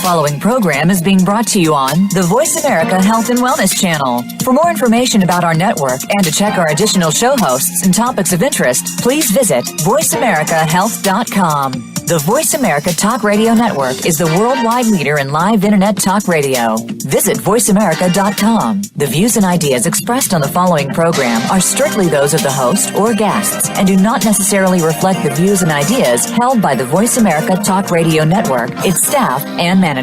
following program is being brought to you on the Voice America Health and Wellness channel. For more information about our network and to check our additional show hosts and topics of interest, please visit voiceamericahealth.com. The Voice America Talk Radio Network is the worldwide leader in live Internet talk radio. Visit voiceamerica.com. The views and ideas expressed on the following program are strictly those of the host or guests and do not necessarily reflect the views and ideas held by the Voice America Talk Radio Network, its staff, and management.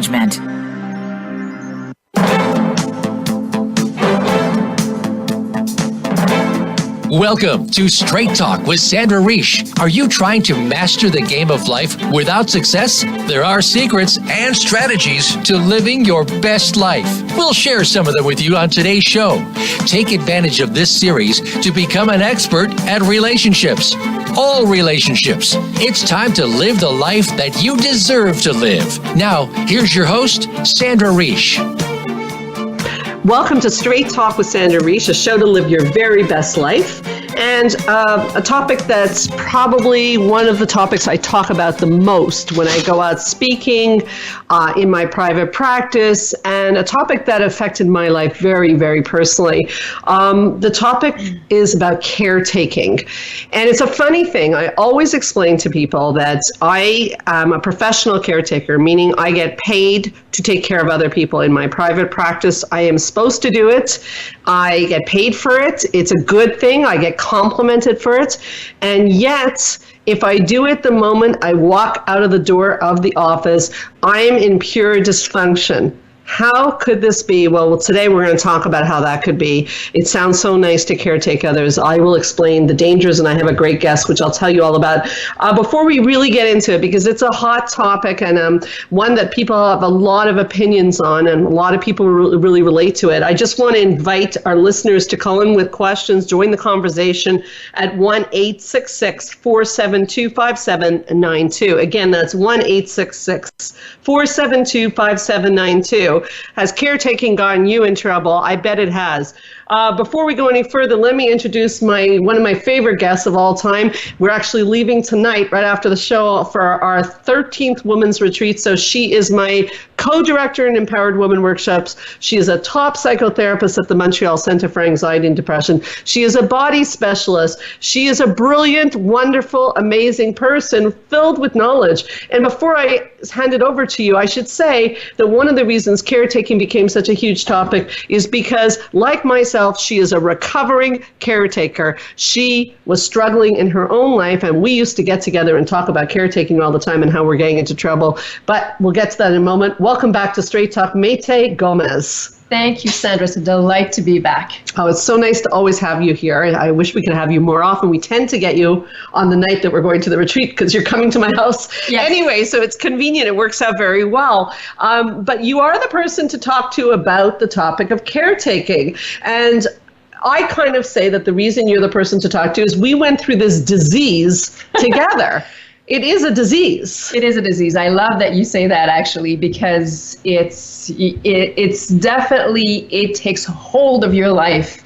Welcome to Straight Talk with Sandra Reish. Are you trying to master the game of life without success? There are secrets and strategies to living your best life. We'll share some of them with you on today's show. Take advantage of this series to become an expert at relationships. All relationships. It's time to live the life that you deserve to live. Now, here's your host, Sandra Reish. Welcome to Straight Talk with Sandra Reish, a show to live your very best life. And a topic that's probably one of the topics I talk about the most when I go out speaking in my private practice, and a topic that affected my life very, very personally. The topic is about caretaking. And it's a funny thing. I always explain to people that I am a professional caretaker, meaning I get paid to take care of other people in my private practice. I am supposed to do it. I get paid for it. It's a good thing. I get complimented for it. And yet, if I do it the moment I walk out of the door of the office, I'm in pure dysfunction. How could this be? Well, today we're going to talk about how that could be. It sounds so nice to caretake others. I will explain the dangers, and I have a great guest, which I'll tell you all about. Before we really get into it, because it's a hot topic and one that people have a lot of opinions on, and a lot of people really relate to it, I just want to invite our listeners to call in with questions, join the conversation at 1-866-472-5792. Again, that's 1-866-472-5792. Has caretaking gotten you in trouble? I bet it has. Before we go any further, let me introduce one of my favorite guests of all time. We're actually leaving tonight, right after the show, for our 13th Women's Retreat. So she is my co-director in Empowered Women Workshops. She is a top psychotherapist at the Montreal Center for Anxiety and Depression. She is a body specialist. She is a brilliant, wonderful, amazing person filled with knowledge. And before I hand it over to you, I should say that one of the reasons caretaking became such a huge topic is because, like myself, she is a recovering caretaker. She was struggling in her own life, and we used to get together and talk about caretaking all the time and how we're getting into trouble. But we'll get to that in a moment. Welcome back to Straight Talk, Mayte Gomez. Thank you, Sandra. It's a delight to be back. Oh, it's so nice to always have you here. I wish we could have you more often. We tend to get you on the night that we're going to the retreat because you're coming to my house anyway, so it's convenient. It works out very well. But you are the person to talk to about the topic of caretaking. And I kind of say that the reason you're the person to talk to is we went through this disease together. It is a disease. It is a disease. I love that you say that, actually, because it's definitely, it takes hold of your life,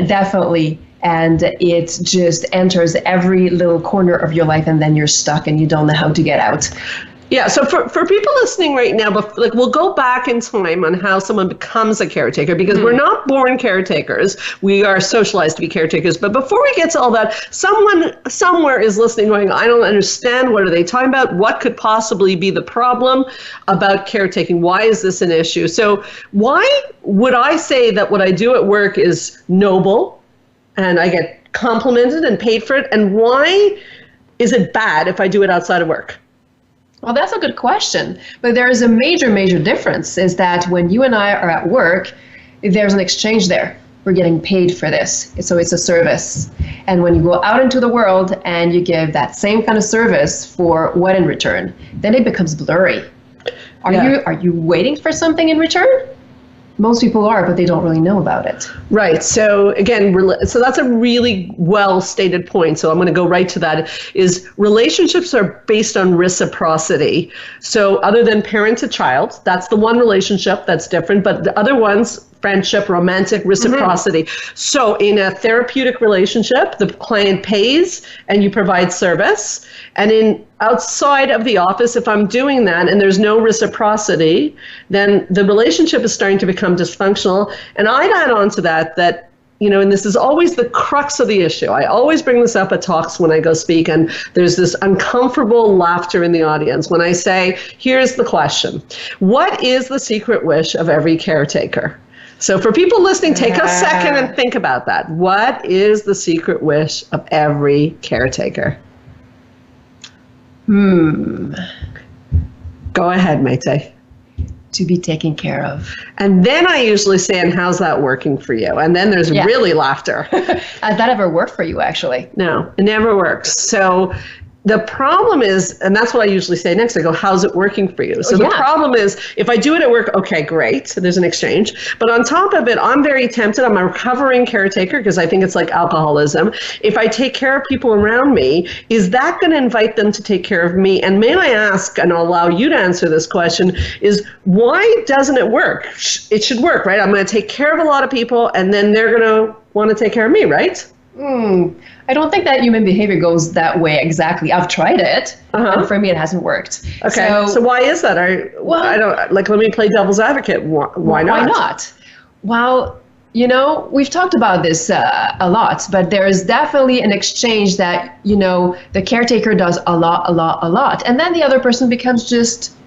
definitely. And it just enters every little corner of your life, and then you're stuck and you don't know how to get out. Yeah, so for people listening right now, we'll go back in time on how someone becomes a caretaker, because we're not born caretakers. We are socialized to be caretakers. But before we get to all that, someone somewhere is listening going, I don't understand. What are they talking about? What could possibly be the problem about caretaking? Why is this an issue? So why would I say that what I do at work is noble and I get complimented and paid for it? And why is it bad if I do it outside of work? Well, that's a good question. But there is a major, major difference, is that when you and I are at work, there's an exchange there. We're getting paid for this. So it's a service. And when you go out into the world and you give that same kind of service for what in return, then it becomes blurry. Are you waiting for something in return? Most people are, but they don't really know about it. Right. So again, so that's a really well stated point. So I'm going to go right to that. Is relationships are based on reciprocity. So other than parent to child, that's the one relationship that's different. But the other ones, friendship, romantic, reciprocity. So in a therapeutic relationship, the client pays and you provide service. And in outside of the office, if I'm doing that and there's no reciprocity, then the relationship is starting to become dysfunctional. And I'd add on to that, and this is always the crux of the issue. I always bring this up at talks when I go speak, and there's this uncomfortable laughter in the audience when I say, here's the question. What is the secret wish of every caretaker? So for people listening, take a second and think about that. What is the secret wish of every caretaker? Go ahead, Mayte. To be taken care of. And then I usually say, and how's that working for you? And then there's really laughter. Has that ever worked for you, actually? No, it never works. So the problem is, and that's what I usually say next, I go, how's it working for you? So the problem is, if I do it at work, okay, great. So there's an exchange. But on top of it, I'm very tempted. I'm a recovering caretaker because I think it's like alcoholism. If I take care of people around me, is that going to invite them to take care of me? And may I ask, and I'll allow you to answer this question, is why doesn't it work? It should work, right? I'm going to take care of a lot of people and then they're going to want to take care of me, right? I don't think that human behavior goes that way exactly. I've tried it, and for me, it hasn't worked. Okay, so why is that? I don't let me play devil's advocate. Why not? Why not? Well, we've talked about this a lot, but there is definitely an exchange that the caretaker does a lot, and then the other person becomes just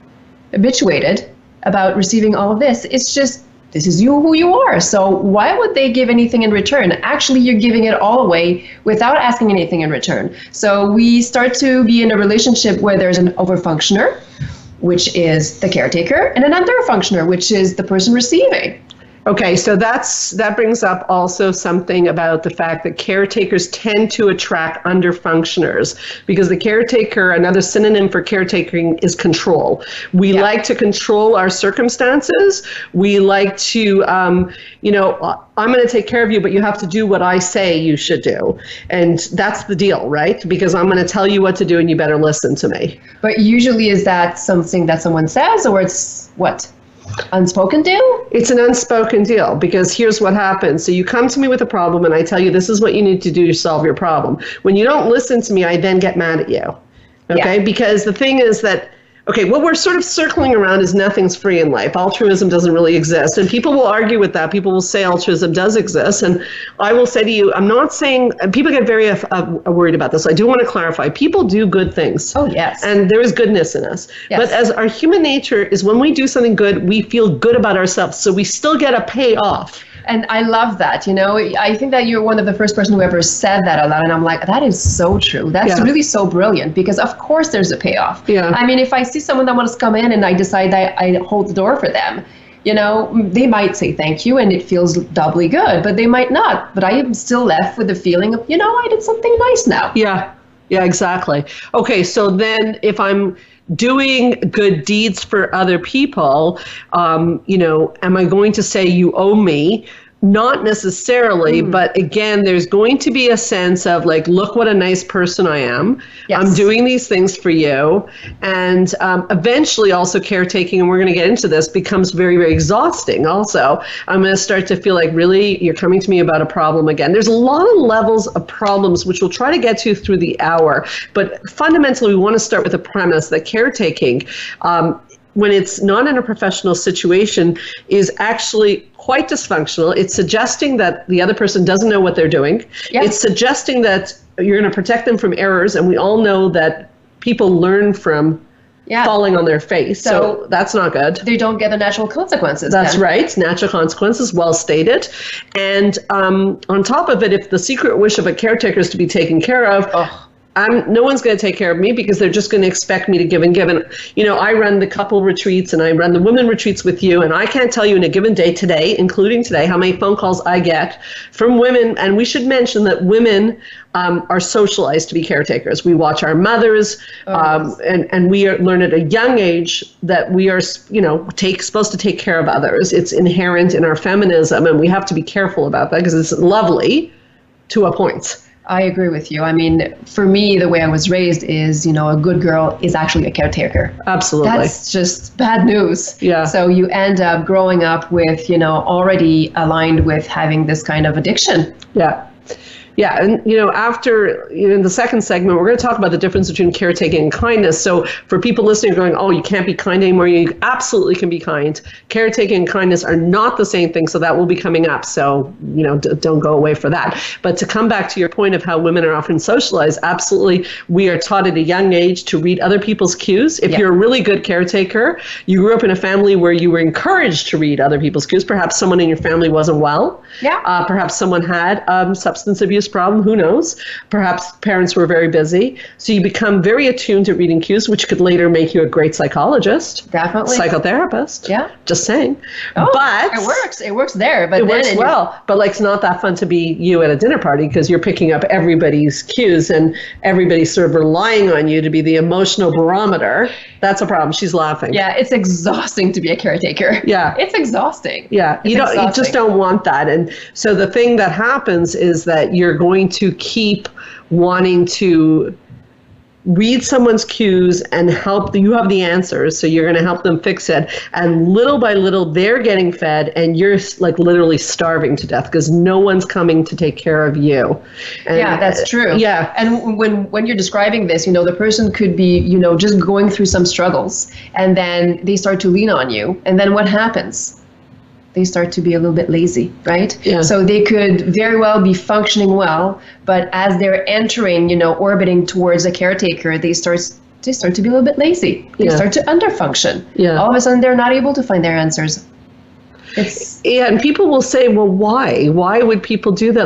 habituated about receiving all of this. It's just, this is who you are. So why would they give anything in return? Actually, you're giving it all away without asking anything in return. So we start to be in a relationship where there's an overfunctioner, which is the caretaker, and an underfunctioner, which is the person receiving. Okay, so that brings up also something about the fact that caretakers tend to attract underfunctioners, because the caretaker, another synonym for caretaking is control. We like to control our circumstances. We like to, I'm going to take care of you, but you have to do what I say you should do. And that's the deal, right? Because I'm going to tell you what to do and you better listen to me. But usually is that something that someone says, or it's what? Unspoken deal? It's an unspoken deal, because here's what happens. So you come to me with a problem and I tell you this is what you need to do to solve your problem. When you don't listen to me, I then get mad at you. Okay? Because the thing is that, what we're sort of circling around is nothing's free in life. Altruism doesn't really exist. And people will argue with that. People will say altruism does exist. And I will say to you, I'm not saying, and people get very worried about this. I do want to clarify. People do good things. Oh, yes. And there is goodness in us. Yes. But as our human nature is, when we do something good, we feel good about ourselves. So we still get a payoff. And I love that. I think that you're one of the first person who ever said that a lot. And I'm like, that is so true. That's really so brilliant, because of course there's a payoff. Yeah. I mean, if I see someone that wants to come in and I decide that I hold the door for them, they might say thank you and it feels doubly good, but they might not. But I am still left with the feeling of, I did something nice now. Yeah. Yeah, exactly. Okay. So then if I'm doing good deeds for other people, am I going to say you owe me? Not necessarily, but again, there's going to be a sense of like, look what a nice person I am. Yes. I'm doing these things for you. And eventually also caretaking, and we're going to get into this, becomes very, very exhausting also. I'm going to start to feel like, really, you're coming to me about a problem again. There's a lot of levels of problems, which we'll try to get to through the hour. But fundamentally, we want to start with the premise that caretaking, when it's not in a professional situation, is actually quite dysfunctional. It's suggesting that the other person doesn't know what they're doing. Yes. It's suggesting that you're going to protect them from errors. And we all know that people learn from falling on their face. So that's not good. They don't get the natural consequences. That's right. Natural consequences, well stated. And on top of it, if the secret wish of a caretaker is to be taken care of, no one's going to take care of me, because they're just going to expect me to give and give. And, I run the couple retreats and I run the women retreats with you. And I can't tell you in a given day today, including today, how many phone calls I get from women. And we should mention that women are socialized to be caretakers. We watch our mothers, and we learn at a young age that we are, supposed to take care of others. It's inherent in our feminism, and we have to be careful about that, because it's lovely to a point. I agree with you. I mean, for me, the way I was raised is, a good girl is actually a caretaker. Absolutely. That's just bad news. Yeah. So you end up growing up with, already aligned with having this kind of addiction. Yeah. Yeah, and after in the second segment, we're going to talk about the difference between caretaking and kindness. So for people listening going, oh, you can't be kind anymore, you absolutely can be kind. Caretaking and kindness are not the same thing, so that will be coming up. So, don't go away for that. But to come back to your point of how women are often socialized, absolutely, we are taught at a young age to read other people's cues. If you're a really good caretaker, you grew up in a family where you were encouraged to read other people's cues. Perhaps someone in your family wasn't well. Yeah. Perhaps someone had substance abuse problem, who knows? Perhaps parents were very busy. So you become very attuned to reading cues, which could later make you a great psychologist. Definitely. Psychotherapist. Yeah. Just saying. Oh, but it works. It works there. But it works well. But it's not that fun to be you at a dinner party because you're picking up everybody's cues and everybody's sort of relying on you to be the emotional barometer. That's a problem. She's laughing. Yeah, it's exhausting to be a caretaker. Yeah. It's exhausting. Yeah. You just don't want that. And so the thing that happens is that you're going to keep wanting to read someone's cues and help. You have the answers, so you're going to help them fix it. And little by little, they're getting fed, and you're like literally starving to death because no one's coming to take care of you. And, yeah, that's true. Yeah. And when you're describing this, the person could be, just going through some struggles, and then they start to lean on you. And then what happens? They start to be a little bit lazy, right? Yeah. So they could very well be functioning well, but as they're entering, orbiting towards a caretaker, they start to be a little bit lazy. They start to underfunction. Yeah. All of a sudden, they're not able to find their answers. And people will say, well, why? Why would people do that?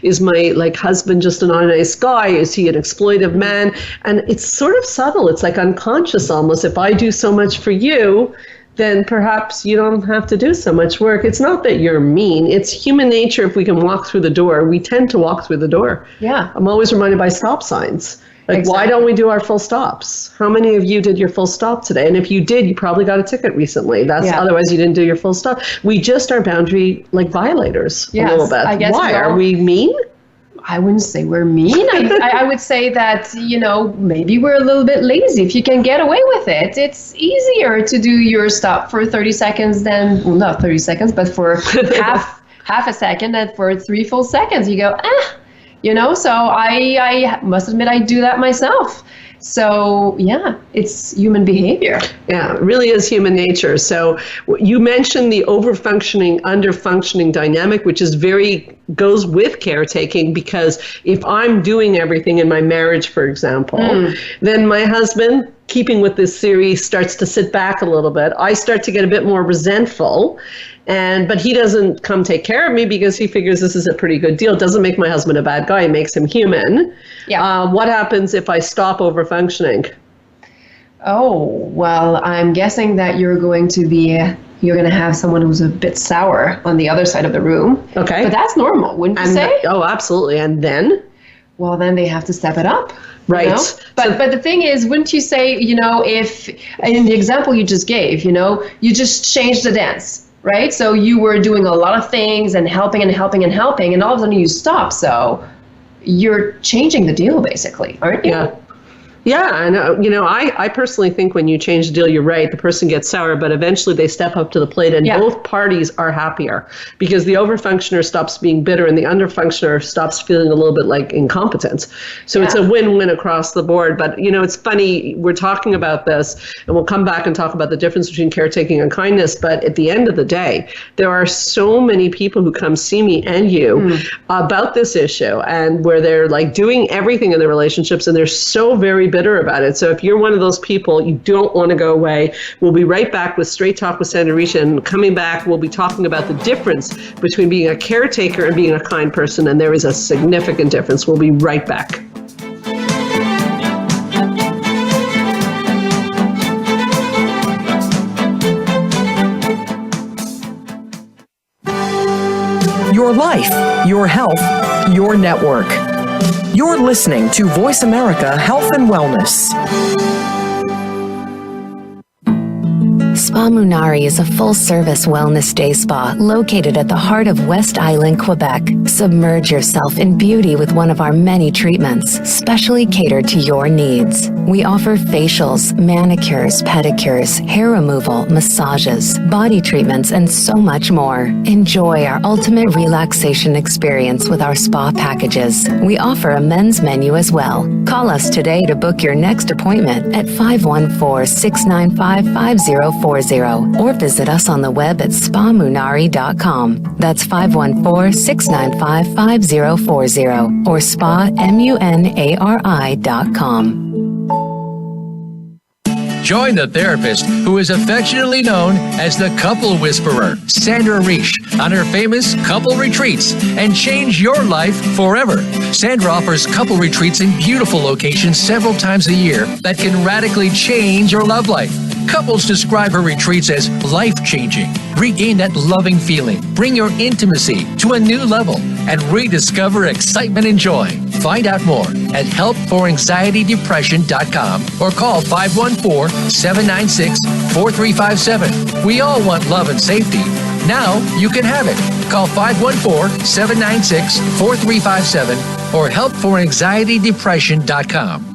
Is my husband just a nice guy? Is he an exploitive man? And it's sort of subtle. It's like unconscious almost. If I do so much for you, then perhaps you don't have to do so much work. It's not that you're mean. It's human nature. If we can walk through the door, we tend to walk through the door. Yeah. I'm always reminded by stop signs. Exactly. Why don't we do our full stops? How many of you did your full stop today? And if you did, you probably got a ticket recently. Otherwise you didn't do your full stop. We just are boundary violators a little bit. I guess why? Are we mean? I wouldn't say we're mean. I would say that, maybe we're a little bit lazy. If you can get away with it, it's easier to do your stop for 30 seconds than, well, not 30 seconds, but for half a second than for 3 full seconds. You go, so I must admit I do that myself. So, yeah, it's human behavior. Yeah, it really is human nature. So you mentioned the over-functioning, under-functioning dynamic, which is goes with caretaking, because if I'm doing everything in my marriage, for example, then my husband, keeping with this series, starts to sit back a little bit. I start to get a bit more resentful. But he doesn't come take care of me because he figures this is a pretty good deal. It doesn't make my husband a bad guy. It makes him human. Yeah. What happens if I stop over functioning? Oh, well, I'm guessing that you're going to have someone who's a bit sour on the other side of the room. Okay. But that's normal, wouldn't you say? Oh, absolutely. And then? Well, then they have to step it up. Right. But the thing is, wouldn't you say, if in the example you just gave, you just changed the dance. Right? So you were doing a lot of things and helping, and all of a sudden you stop. So you're changing the deal, basically, aren't you? Yeah. Yeah, and I personally think when you change the deal, you're right. The person gets sour, but eventually they step up to the plate, and both parties are happier because the overfunctioner stops being bitter, and the underfunctioner stops feeling a little bit like incompetence. So it's a win-win across the board. But it's funny, we're talking about this, and we'll come back and talk about the difference between caretaking and kindness. But at the end of the day, there are so many people who come see me and you about this issue, and where they're doing everything in their relationships, and they're so very bitter about it. So if you're one of those people, you don't want to go away. We'll be right back with Straight Talk with Sandra Risha, and coming back, we'll be talking about the difference between being a caretaker and being a kind person, and there is a significant difference. We'll be right back. Your life, your health, your network. You're listening to Voice America Health and Wellness. Spa Munari is a full-service wellness day spa located at the heart of West Island, Quebec. Submerge yourself in beauty with one of our many treatments, specially catered to your needs. We offer facials, manicures, pedicures, hair removal, massages, body treatments, and so much more. Enjoy our ultimate relaxation experience with our spa packages. We offer a men's menu as well. Call us today to book your next appointment at 514-695-5040 or visit us on the web at spamunari.com. That's 514-695-5040 or spamunari.com. Join the therapist who is affectionately known as the Couple Whisperer, Sandra Reish, on her famous couple retreats and change your life forever. Sandra offers couple retreats in beautiful locations several times a year that can radically change your love life. Couples describe her retreats as life-changing. Regain that loving feeling, bring your intimacy to a new level, and rediscover excitement and joy. Find out more at helpforanxietydepression.com or call 514-796-4357. We all want love and safety. Now you can have it. Call 514-796-4357 or helpforanxietydepression.com.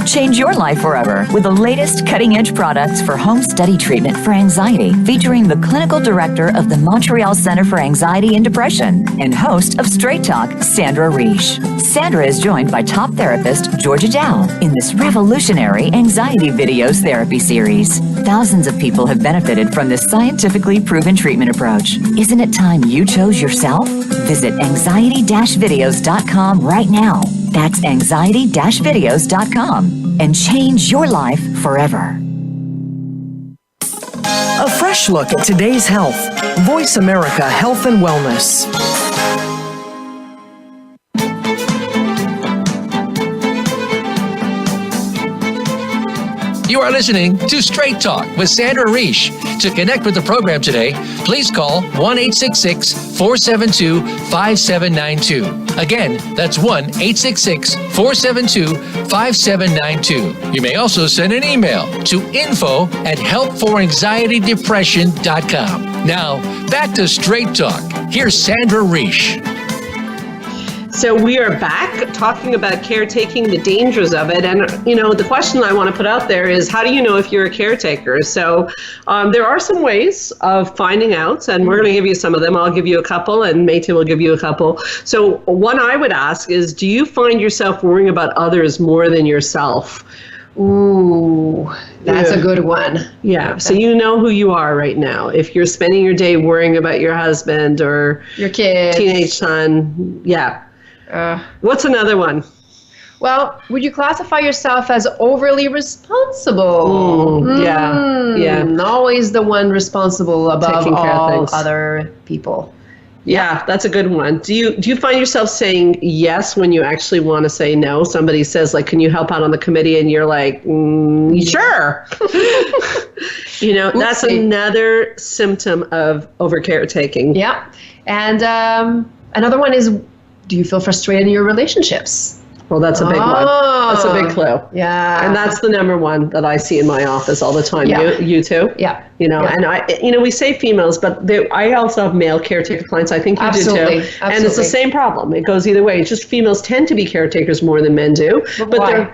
Change your life forever with the latest cutting-edge products for home study treatment for anxiety, featuring the clinical director of the Montreal Center for Anxiety and Depression and host of Straight Talk, Sandra Reish. Sandra is joined by top therapist Georgia Dow in this revolutionary anxiety videos therapy series. Thousands of people have benefited from this scientifically proven treatment approach. Isn't it time you chose yourself? Visit anxiety-videos.com right now. That's anxiety-videos.com and change your life forever. A fresh look at today's health. Voice America Health and Wellness. You are listening to Straight Talk with Sandra Reish. To connect with the program today, please call 1-866-472-5792. Again, that's 1-866-472-5792. You may also send an email to info@helpforanxietydepression.com. Now, back to Straight Talk. Here's Sandra Reish. So we are back talking about caretaking, the dangers of it. And, the question I want to put out there is, how do you know if you're a caretaker? So there are some ways of finding out, and we're going to give you some of them. I'll give you a couple, and Mayte will give you a couple. So one I would ask is, do you find yourself worrying about others more than yourself? Ooh, that's a good one. Yeah. So you know who you are right now. If you're spending your day worrying about your husband or your kids, teenage son. Yeah. What's another one? Well, would you classify yourself as overly responsible? Yeah. Always the one responsible above Taking care of all things. other people. Yeah, that's a good one. Do you find yourself saying yes when you actually want to say no? Somebody says, like, can you help out on the committee? And you're like, sure. That's another symptom of over caretaking. Yeah. And another one is, do you feel frustrated in your relationships? Well, that's a big one. That's a big clue. Yeah. And that's the number one that I see in my office all the time. Yeah. You too? Yeah. And we say females, but I also have male caretaker clients. I think you do too. Absolutely. And it's the same problem. It goes either way. It's just females tend to be caretakers more than men do. But why?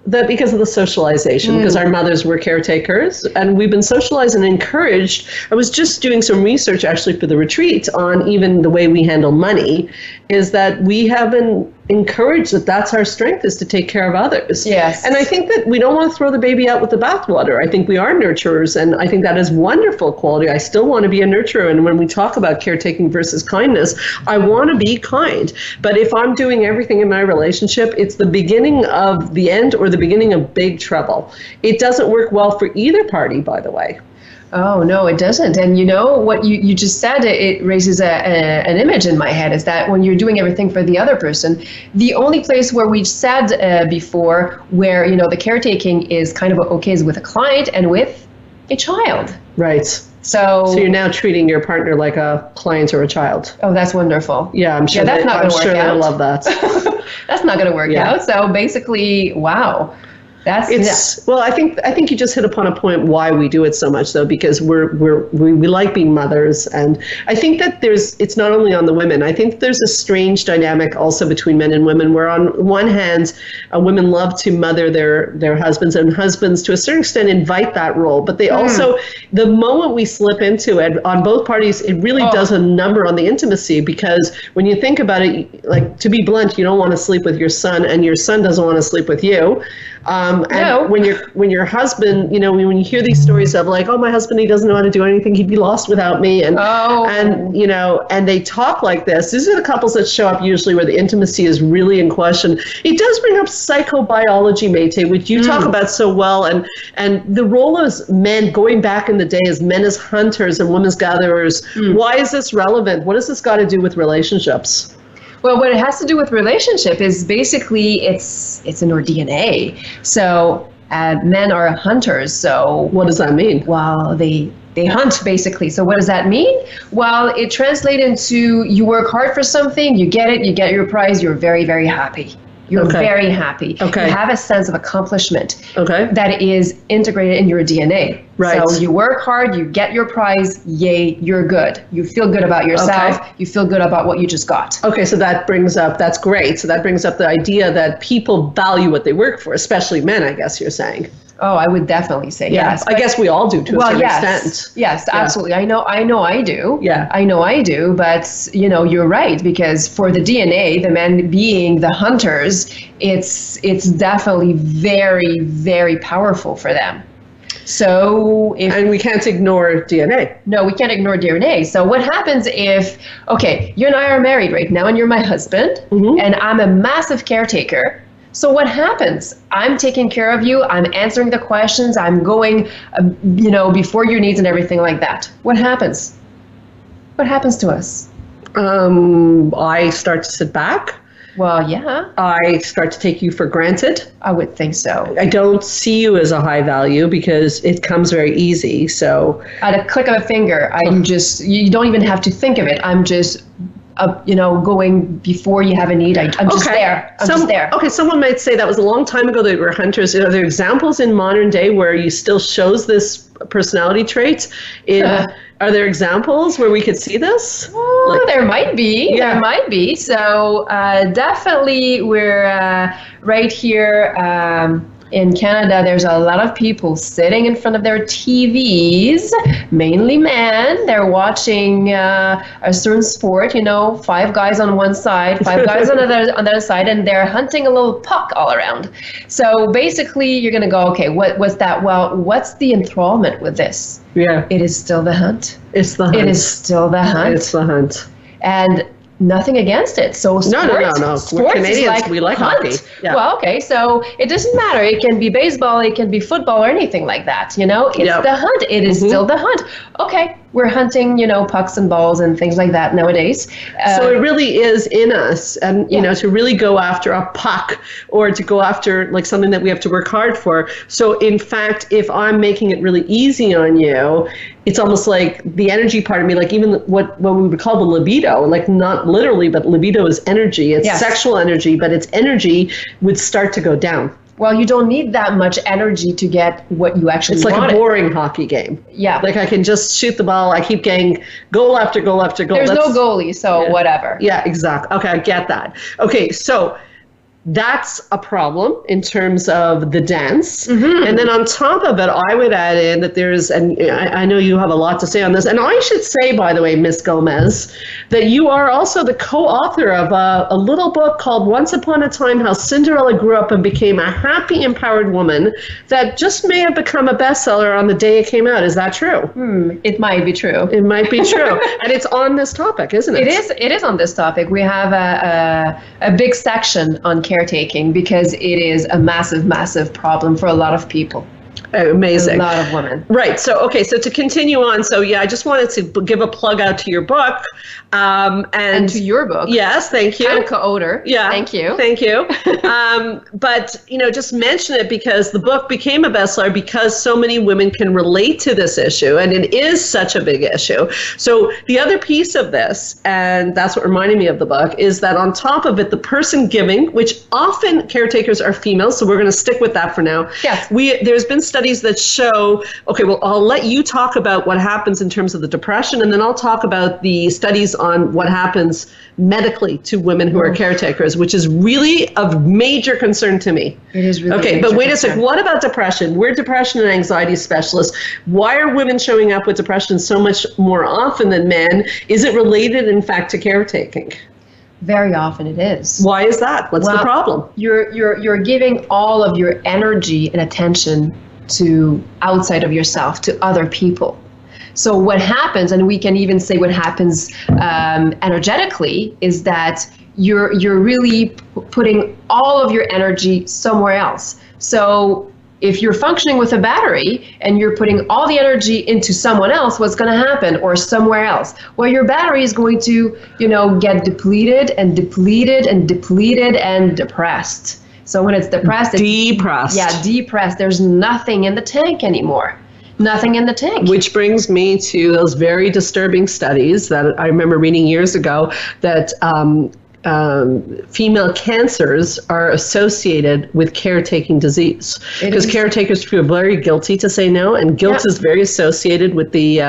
Because of the socialization, because our mothers were caretakers and we've been socialized and encouraged. I was just doing some research actually for the retreat on even the way we handle money, is that we have been encouraged that that's our strength, is to take care of others. Yes. And I think that we don't want to throw the baby out with the bathwater. I think we are nurturers, and I think that is wonderful quality. I still want to be a nurturer. And when we talk about caretaking versus kindness, I want to be kind. But if I'm doing everything in my relationship, it's the beginning of the end or the beginning of big trouble. It doesn't work well for either party, by the way. Oh, no, it doesn't. And what you just said, it raises an image in my head, is that when you're doing everything for the other person, the only place where we've said before where, the caretaking is kind of okay is with a client and with a child. Right. So you're now treating your partner like a client or a child. Oh, that's wonderful. Yeah, I'm sure. That's not going to work out. I love that. That's not going to work out. So basically, wow. Well, I think you just hit upon a point why we do it so much, though, because we like being mothers, and I think that it's not only on the women. I think there's a strange dynamic also between men and women, where on one hand, women love to mother their husbands, and husbands to a certain extent invite that role, but they also, the moment we slip into it on both parties, it really does a number on the intimacy, because when you think about it, like, to be blunt, you don't want to sleep with your son, and your son doesn't want to sleep with you. And when your husband, when you hear these stories of like, oh, my husband, he doesn't know how to do anything, he'd be lost without me, and they talk like this. These are the couples that show up usually where the intimacy is really in question. It does bring up psychobiology, Mayte, which you talk about so well, and the role as men going back in the day as men as hunters and women as gatherers. Why is this relevant? What has this got to do with relationships? Well, what it has to do with relationship is basically it's in our DNA. So men are hunters. So what does that mean? Well, they hunt, basically. So what does that mean? Well, it translates into you work hard for something, you get it, you get your prize, you're very, very happy. You're very happy. Okay. You have a sense of accomplishment that is integrated in your DNA. Right. So you work hard, you get your prize, yay, you're good. You feel good about yourself. You feel good about what you just got. Okay, so that's great. So that brings up the idea that people value what they work for, especially men, I guess you're saying. Oh, I would definitely say yes. I guess we all do to a certain extent. Yes, absolutely. I know I do. Yeah. I know I do, but you're right, because for the DNA, the men being the hunters, it's definitely very, very powerful for them. So and we can't ignore DNA. No, we can't ignore DNA. So what happens if, you and I are married right now, and you're my husband, and I'm a massive caretaker. So what happens? I'm taking care of you. I'm answering the questions. I'm going, before your needs and everything like that. What happens? What happens to us? I start to sit back. Well, yeah. I start to take you for granted. I would think so. I don't see you as a high value because it comes very easy. So at a click of a finger, you don't even have to think of it. I'm just going before you have a need. I'm just there. I'm just there. Okay, someone might say that was a long time ago that we were hunters. Are there examples in modern day where you still shows this personality trait? Are there examples where we could see this? Well, there might be. Yeah. There might be. So definitely we're right here in Canada, there's a lot of people sitting in front of their TVs, mainly men. They're watching a certain sport, 5 guys on one side, 5 guys on the other side, and they're hunting a little puck all around. So basically, you're going to go, okay, what's that? Well, what's the enthrallment with this? Yeah. It is still the hunt. It's the hunt. It is still the hunt. It's the hunt. And nothing against it. So sports, no. We're Canadians. We like hockey. Yeah. Well, okay, so it doesn't matter. It can be baseball, it can be football, or anything like that. It's the hunt. It is still the hunt. Okay, we're hunting, pucks and balls and things like that nowadays. So it really is in us, and to really go after a puck or to go after like something that we have to work hard for. So in fact, if I'm making it really easy on you, it's almost like the energy part of me, like even what we would call the libido, like not literally, but libido is energy. It's sexual energy, but its energy would start to go down. Well, you don't need that much energy to get what you actually want. It's like a boring hockey game. Yeah. Like I can just shoot the ball. I keep getting goal after goal after goal. There's no goalie, so whatever. Yeah, exactly. Okay, I get that. Okay, so that's a problem in terms of the dance. And then on top of it, I would add in that and I know you have a lot to say on this, and I should say, by the way, Miss Gomez, that you are also the co-author of a little book called Once Upon a Time, How Cinderella Grew Up and Became a Happy, Empowered Woman that just may have become a bestseller on the day it came out. Is that true? It might be true. It might be true. And it's on this topic, isn't it? It is on this topic. We have a big section on caretaking because it is a massive, massive problem for a lot of people. Amazing. A lot of women. Right. So, okay. So to continue on. So yeah, I just wanted to give a plug out to your book. And to your book. Yes, thank you. Kind of co-author. Yeah. Thank you. Thank you. But, just mention it because the book became a bestseller because so many women can relate to this issue, and it is such a big issue. So the other piece of this, and that's what reminded me of the book, is that on top of it, the person giving, which often caretakers are females, so we're going to stick with that for now. Yes. There's been studies that show, okay, well, I'll let you talk about what happens in terms of the depression, and then I'll talk about the studies on what happens medically to women who are caretakers, which is really of major concern to me. It is really okay, but wait a sec. What about depression? We're depression and anxiety specialists. Why are women showing up with depression so much more often than men? Is it related, in fact, to caretaking? Very often it is. Why is that? What's the problem? You're giving all of your energy and attention to outside of yourself, to other people. So what happens, and we can even say what happens energetically, is that you're really putting all of your energy somewhere else. So if you're functioning with a battery and you're putting all the energy into someone else, what's going to happen? Or somewhere else? Well, your battery is going to, get depleted and depleted and depleted and depressed. So when it's depressed, depressed. There's nothing in the tank anymore. Nothing in the tank. Which brings me to those very disturbing studies that I remember reading years ago that female cancers are associated with caretaking disease, because caretakers feel very guilty to say no, and guilt is very associated with the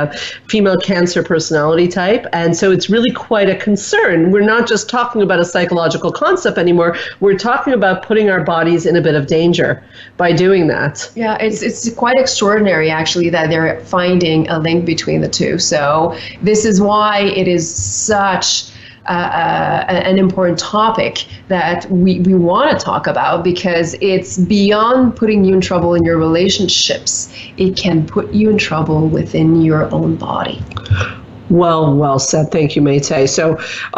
female cancer personality type, and so it's really quite a concern. We're not just talking about a psychological concept anymore, we're talking about putting our bodies in a bit of danger by doing that. Yeah, it's quite extraordinary actually that they're finding a link between the two. So this is why it is such an important topic that we want to talk about, because it's beyond putting you in trouble in your relationships. It can put you in trouble within your own body. Well said. Thank you, Mayte. So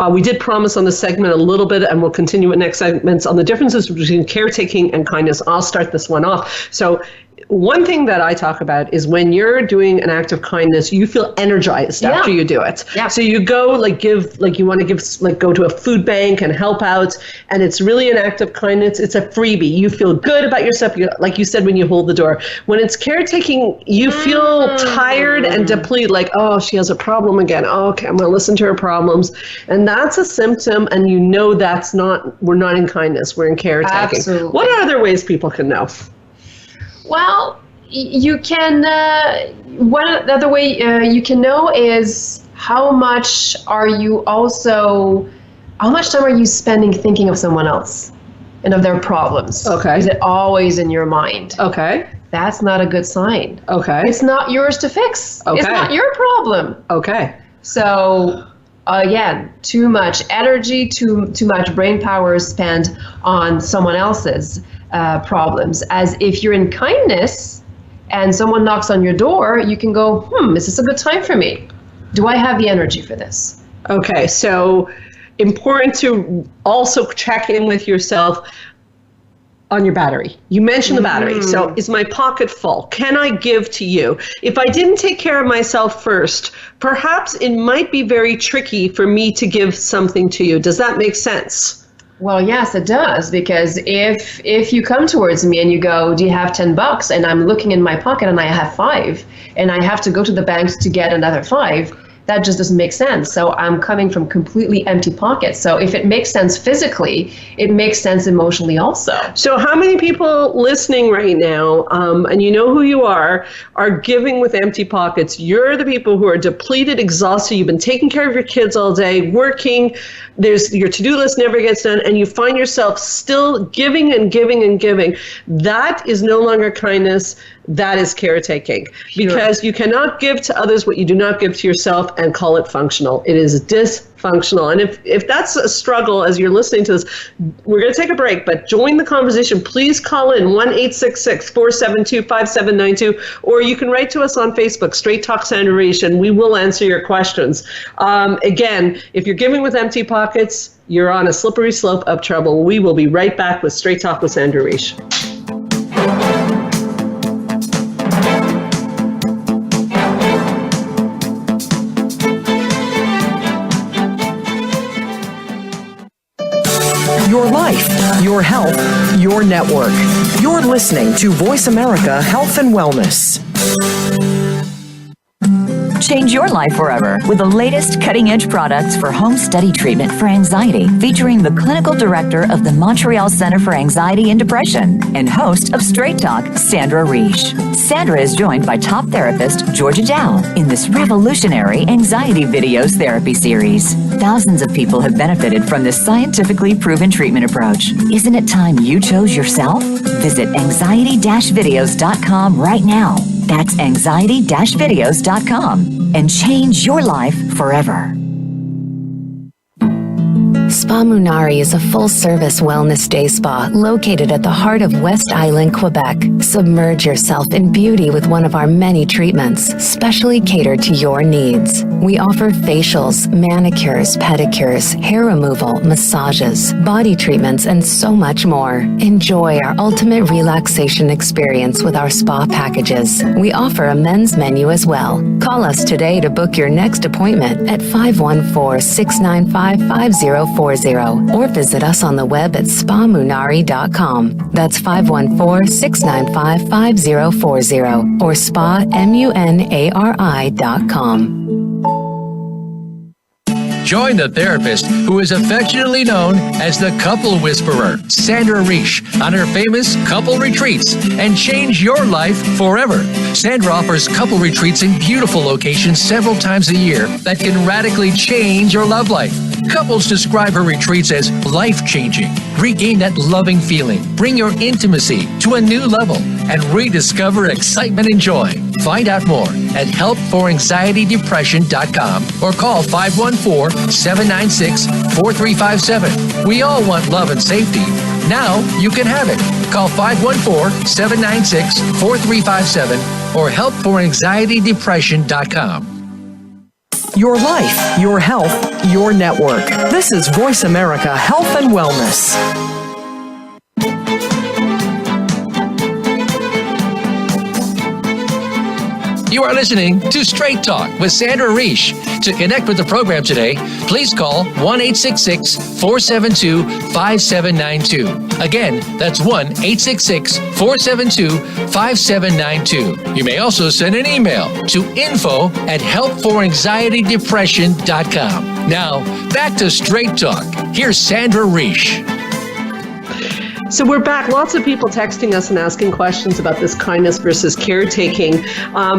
we did promise on this segment a little bit, and we'll continue with next segments on the differences between caretaking and kindness. I'll start this one off. So one thing that I talk about is when you're doing an act of kindness, you feel energized after you do it. Yeah. So you go you want to go to a food bank and help out, and it's really an act of kindness. It's a freebie. You feel good about yourself, like you said, when you hold the door. When it's caretaking, you feel tired and depleted, like, oh, she has a problem again. Oh, okay, I'm going to listen to her problems. And that's a symptom, and we're not in kindness, we're in caretaking. Absolutely. What are other ways people can know? Well, you can, one other way you can know is how much time are you spending thinking of someone else and of their problems? Okay. Is it always in your mind? Okay. That's not a good sign. Okay. It's not yours to fix. Okay. It's not your problem. Okay. So again, too much energy, too much brain power is spent on someone else's problems. As if you're in kindness and someone knocks on your door, you can go, is this a good time for me? Do I have the energy for this? Okay, so important to also check in with yourself on your battery. You mentioned the battery. So is my pocket full? Can I give to you? If I didn't take care of myself first, perhaps it might be very tricky for me to give something to you. Does that make sense? Well, yes, it does, because if you come towards me and you go, do you have $10? And I'm looking in my pocket and I have 5, and I have to go to the bank to get another 5, that just doesn't make sense. So I'm coming from completely empty pockets. So if it makes sense physically, it makes sense emotionally also. So how many people listening right now, and you know who you are giving with empty pockets? You're the people who are depleted, exhausted. You've been taking care of your kids all day, working. Your to-do list never gets done, and you find yourself still giving and giving and giving. That is no longer kindness. That is caretaking. Sure. Because you cannot give to others what you do not give to yourself and call it functional. It is dysfunctional. And if that's a struggle as you're listening to this, we're going to take a break, but join the conversation. Please call in 1-866-472-5792, or you can write to us on Facebook, Straight Talk Sandra Reish, and we will answer your questions. Again, if you're giving with empty pockets, you're on a slippery slope of trouble. We will be right back with Straight Talk with Sandra Reish. your health, your network. You're listening to Voice America Health and Wellness. Change your life forever with the latest cutting-edge products for home study treatment for anxiety, featuring the clinical director of the Montreal Center for Anxiety and Depression and host of Straight Talk, Sandra Reish. Sandra is joined by top therapist Georgia Dow in this revolutionary anxiety videos therapy series. Thousands of people have benefited from this scientifically proven treatment approach. Isn't it time you chose yourself? Visit anxiety-videos.com right now. That's anxiety-videos.com and change your life forever. Spa Munari is a full-service wellness day spa located at the heart of West Island, Quebec. Submerge yourself in beauty with one of our many treatments, specially catered to your needs. We offer facials, manicures, pedicures, hair removal, massages, body treatments, and so much more. Enjoy our ultimate relaxation experience with our spa packages. We offer a men's menu as well. Call us today to book your next appointment at 514-695-5040 or visit us on the web at spamunari.com. That's 514-695-5040 or spamunari.com. Join the therapist who is affectionately known as the Couple Whisperer, Sandra Reish, on her famous couple retreats and change your life forever. Sandra offers couple retreats in beautiful locations several times a year that can radically change your love life. Couples describe her retreats as life-changing. Regain that loving feeling, bring your intimacy to a new level, and rediscover excitement and joy. Find out more at helpforanxietydepression.com or call 514-796-4357. We all want love and safety. Now you can have it. Call 514-796-4357 or helpforanxietydepression.com. Your life, your health, your network. This is Voice America Health and Wellness. You are listening to Straight Talk with Sandra Reish. To connect with the program today, please call 1-866-472-5792. Again, that's 1-866-472-5792. You may also send an email to info@helpforanxietydepression.com. Now, back to Straight Talk. Here's Sandra Reish. So we're back. Lots of people texting us and asking questions about this kindness versus caretaking.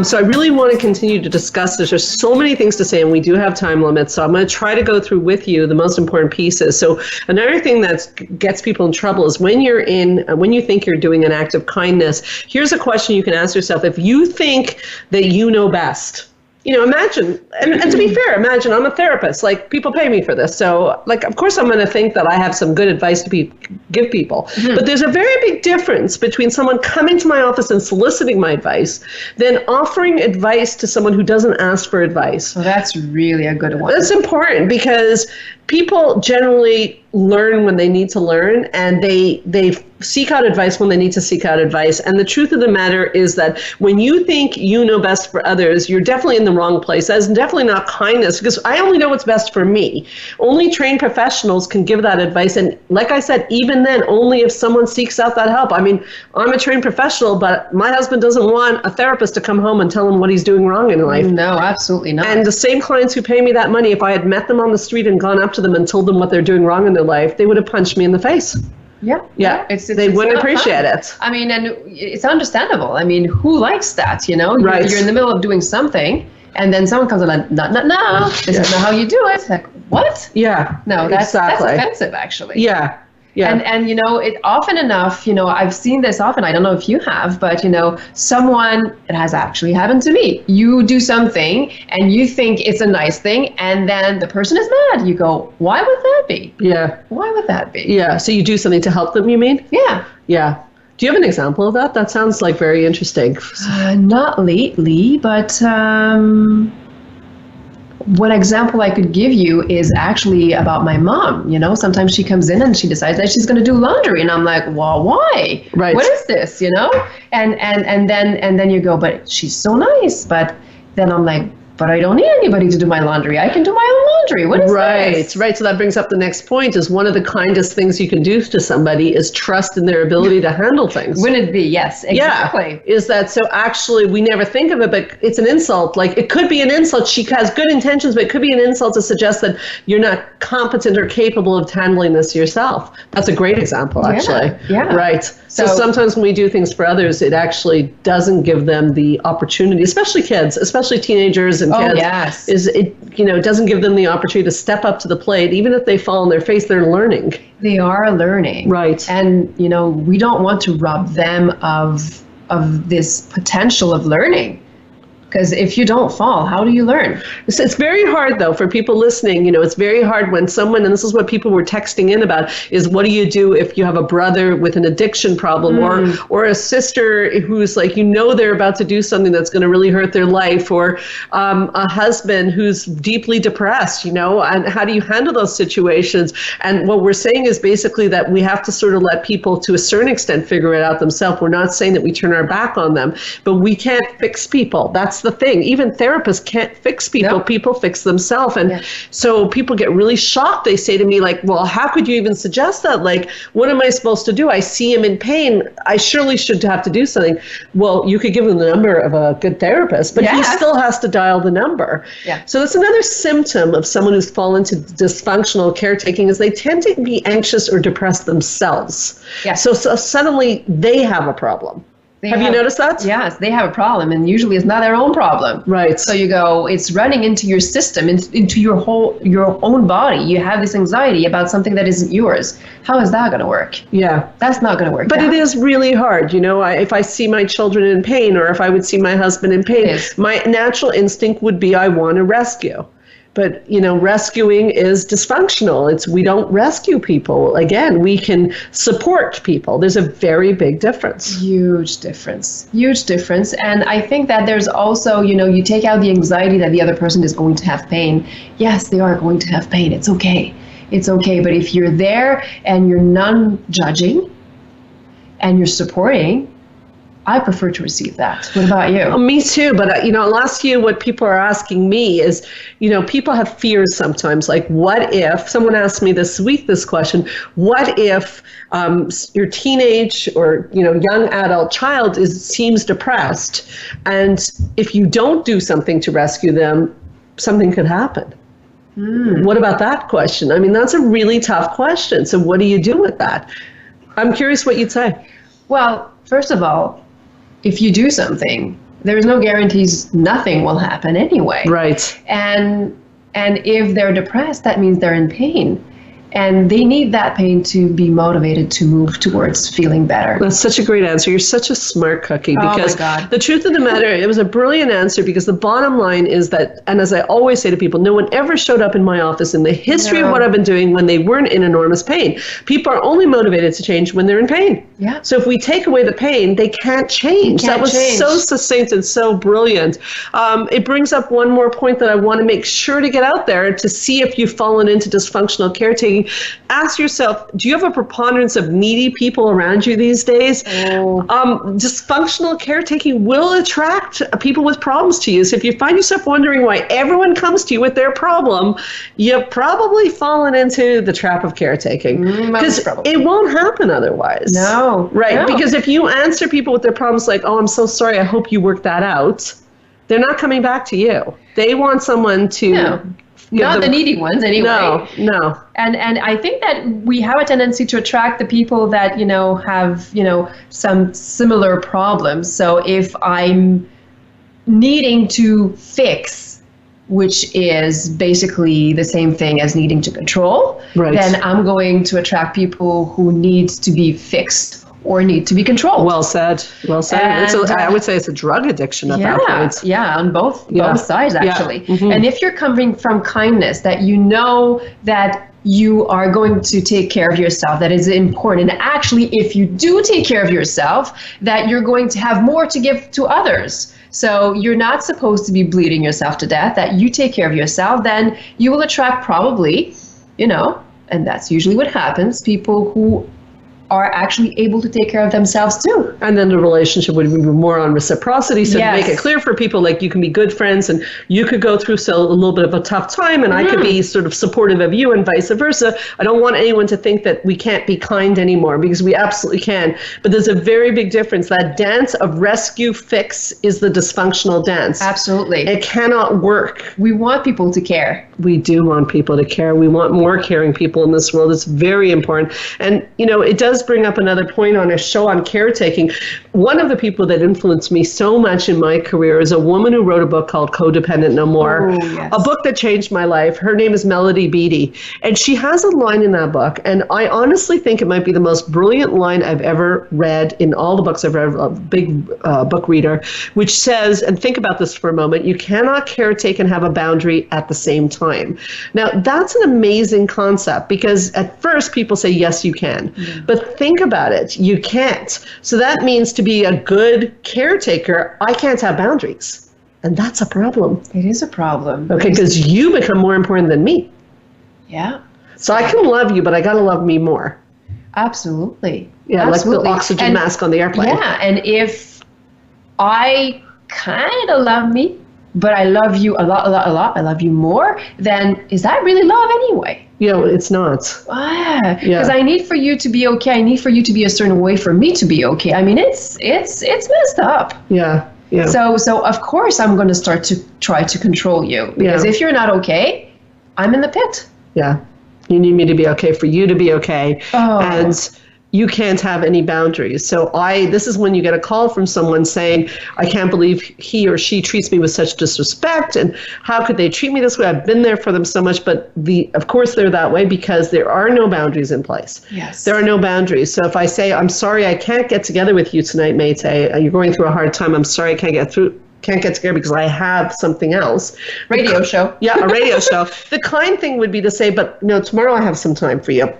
So I really want to continue to discuss this. There's so many things to say, and we do have time limits. So I'm going to try to go through with you the most important pieces. So another thing that gets people in trouble is when you think you're doing an act of kindness, here's a question you can ask yourself. If you think that you know best, imagine, and to be fair, imagine I'm a therapist, like people pay me for this. So of course I'm going to think that I have some good advice to give people. Mm-hmm. But there's a very big difference between someone coming to my office and soliciting my advice than offering advice to someone who doesn't ask for advice. Well, that's really a good one. That's important because people generally learn when they need to learn, and they seek out advice when they need to seek out advice. And the truth of the matter is that when you think you know best for others, you're definitely in the wrong place. That's definitely not kindness, because I only know what's best for me. Only trained professionals can give that advice. And like I said, even then, only if someone seeks out that help. I mean, I'm a trained professional, but my husband doesn't want a therapist to come home and tell him what he's doing wrong in life. No, absolutely not. And the same clients who pay me that money, if I had met them on the street and gone up to them and told them what they're doing wrong in their life, they would have punched me in the face. Yeah. They wouldn't appreciate it. I mean, and it's understandable. I mean, who likes that, Right. You're in the middle of doing something, and then someone comes along, no, this is not how you do it. It's like, what? Yeah. No, that's offensive, actually. Yeah. Yeah. And it often enough, I've seen this often. I don't know if you have, but someone, it has actually happened to me. You do something and you think it's a nice thing, and then the person is mad. You go, why would that be? Yeah. Why would that be? Yeah. So you do something to help them, you mean? Yeah. Yeah. Do you have an example of that? That sounds like very interesting. Not lately, but one example I could give you is actually about my mom. Sometimes she comes in and she decides that she's going to do laundry, and I'm like, well, why? Right. What is this? And then you go, but she's so nice. But then I'm like, but I don't need anybody to do my laundry. I can do my own laundry. What is this? Right. So that brings up the next point, is one of the kindest things you can do to somebody is trust in their ability to handle things. Wouldn't it be? Yes, exactly. Yeah. Is that so? Actually, we never think of it, but it's an insult. Like, it could be an insult. She has good intentions, but it could be an insult to suggest that you're not competent or capable of handling this yourself. That's a great example, actually. Yeah. Right. So sometimes when we do things for others, it actually doesn't give them the opportunity, especially kids, especially teenagers and kids. Yes. It doesn't give them the opportunity to step up to the plate. Even if they fall on their face, they're learning. They are learning. Right. And, we don't want to rob them of this potential of learning. Because if you don't fall, how do you learn? It's very hard, though, for people listening. It's very hard when someone, and this is what people were texting in about, is what do you do if you have a brother with an addiction problem or a sister who's like, they're about to do something that's going to really hurt their life, or a husband who's deeply depressed, and how do you handle those situations? And what we're saying is basically that we have to sort of let people, to a certain extent, figure it out themselves. We're not saying that we turn our back on them, but we can't fix people. That's the thing. Even therapists can't fix people. Nope. People fix themselves. And so people get really shocked. They say to me, like, well, how could you even suggest that? Like, what am I supposed to do? I see him in pain. I surely should have to do something. Well, you could give him the number of a good therapist, but he still has to dial the number. Yeah. So that's another symptom of someone who's fallen into dysfunctional caretaking, is they tend to be anxious or depressed themselves. Yeah. So suddenly they have a problem. Have you noticed that? Yes, they have a problem, and usually it's not their own problem. Right. So you go, it's running into your system, into your own body. You have this anxiety about something that isn't yours. How is that going to work? Yeah. That's not going to work. But it is really hard. If I see my children in pain, or if I would see my husband in pain, my natural instinct would be, I want to rescue. But, rescuing is dysfunctional. We don't rescue people. Again, we can support people. There's a very big difference. Huge difference. And I think that there's also, you take out the anxiety that the other person is going to have pain. Yes, they are going to have pain. It's okay. But if you're there and you're non-judging and you're supporting, I prefer to receive that. What about you? Me too. But, I'll ask you what people are asking me is, people have fears sometimes. Like, what if, someone asked me this week this question, what if your teenage or, young adult child seems depressed, and if you don't do something to rescue them, something could happen? What about that question? I mean, that's a really tough question. So what do you do with that? I'm curious what you'd say. Well, first of all, if you do something, there's no guarantees nothing will happen anyway. Right. And if they're depressed, that means they're in pain. And they need that pain to be motivated to move towards feeling better. That's such a great answer. You're such a smart cookie, because the truth of the matter, it was a brilliant answer, because the bottom line is that, and as I always say to people, no one ever showed up in my office in the history of what I've been doing when they weren't in enormous pain. People are only motivated to change when they're in pain. Yeah. So if we take away the pain, they can't change. That was so succinct and so brilliant. It brings up one more point that I want to make sure to get out there to see if you've fallen into dysfunctional caretaking. Ask yourself, do you have a preponderance of needy people around you these days? Dysfunctional caretaking will attract people with problems to you. So if you find yourself wondering why everyone comes to you with their problem, you've probably fallen into the trap of caretaking. Because it won't happen otherwise. No. Right. No. Because if you answer people with their problems like, oh, I'm so sorry, I hope you work that out, they're not coming back to you. They want someone to... Not the needy ones, anyway. No. And I think that we have a tendency to attract the people that, have, some similar problems. So if I'm needing to fix, which is basically the same thing as needing to control, then I'm going to attract people who need to be fixed or need to be controlled. Well said. And, I would say it's a drug addiction at that point. Yeah, on both sides, actually. Yeah. Mm-hmm. And if you're coming from kindness, that you know that you are going to take care of yourself, that is important. And actually, if you do take care of yourself, that you're going to have more to give to others. So you're not supposed to be bleeding yourself to death, that you take care of yourself, then you will attract probably, and that's usually what happens, people who are actually able to take care of themselves too. And then the relationship would be more on reciprocity. So Yes. to make it clear for people, like you can be good friends and you could go through a little bit of a tough time and I could be sort of supportive of you and vice versa. I don't want anyone to think that we can't be kind anymore, because we absolutely can. But there's a very big difference. That dance of rescue fix is the dysfunctional dance. Absolutely. It cannot work. We want people to care. We do want people to care. We want more caring people in this world. It's very important. And, you know, it does bring up another point on a show on caretaking. One of the people that influenced me so much in my career is a woman who wrote a book called Codependent No More, Oh, yes. a book that changed my life. Her name is Melody Beattie. And she has a line in that book, and I honestly think it might be the most brilliant line I've ever read in all the books I've read, a big book reader, which says, and think about this for a moment, you cannot caretake and have a boundary at the same time. Now, that's an amazing concept, because at first people say, yes, you can. But think about it. You can't. So that means to be a good caretaker, I can't have boundaries. And that's a problem. It is a problem. Okay, because you become more important than me. Yeah. So I can love you, but I got to love me more. Absolutely. Yeah, Absolutely. like the oxygen And- mask on the airplane. Yeah, and if I kind of love me, but I love you a lot, I love you more, then is that really love anyway? You know, it's not. Because I need for you to be okay. I need for you to be a certain way for me to be okay. I mean, it's messed up. Yeah. Yeah. So of course I'm going to start to try to control you, because if you're not okay, I'm in the pit. Yeah. You need me to be okay for you to be okay. Oh. And you can't have any boundaries. So this is when you get a call from someone saying, I can't believe he or she treats me with such disrespect, and how could they treat me this way? I've been there for them so much, but of course they're that way because there are no boundaries in place. Yes. There are no boundaries. So if I say, I'm sorry, I can't get together with you tonight, mate, you're going through a hard time, I'm sorry, I can't get together because I have something else. Radio show. Yeah, a radio show. The kind thing would be to say, but no, tomorrow I have some time for you.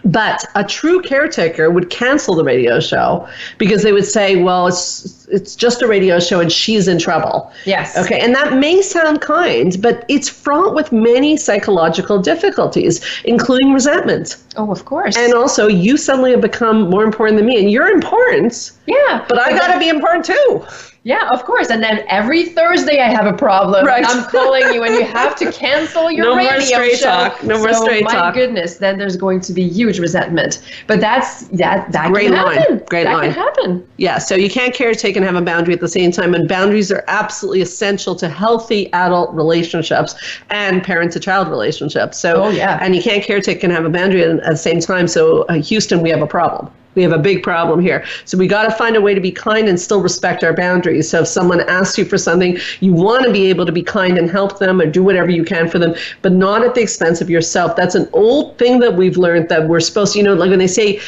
But a true caretaker would cancel the radio show because they would say, well, it's just a radio show and she's in trouble. Yes. Okay, and that may sound kind, but it's fraught with many psychological difficulties, including resentment. Oh, of course. And also, you suddenly have become more important than me, and you're important. Yeah. But I got to be important too. Yeah, of course. And then every Thursday I have a problem. Right. And I'm calling you and you have to cancel your No more radio straight show. talk. No more straight my talk. My goodness, then there's going to be huge resentment. But that Great can line. happen. Great that line. can happen. Yeah, so you can't caretake and have a boundary at the same time, and boundaries are absolutely essential to healthy adult relationships and parent-to-child relationships. So, Oh, yeah. And you can't caretake and have a boundary at the same time. So, Houston, we have a problem. We have a big problem here. So we got to find a way to be kind and still respect our boundaries. So if someone asks you for something, you want to be able to be kind and help them or do whatever you can for them, but not at the expense of yourself. That's an old thing that we've learned, that we're supposed to, like when they say,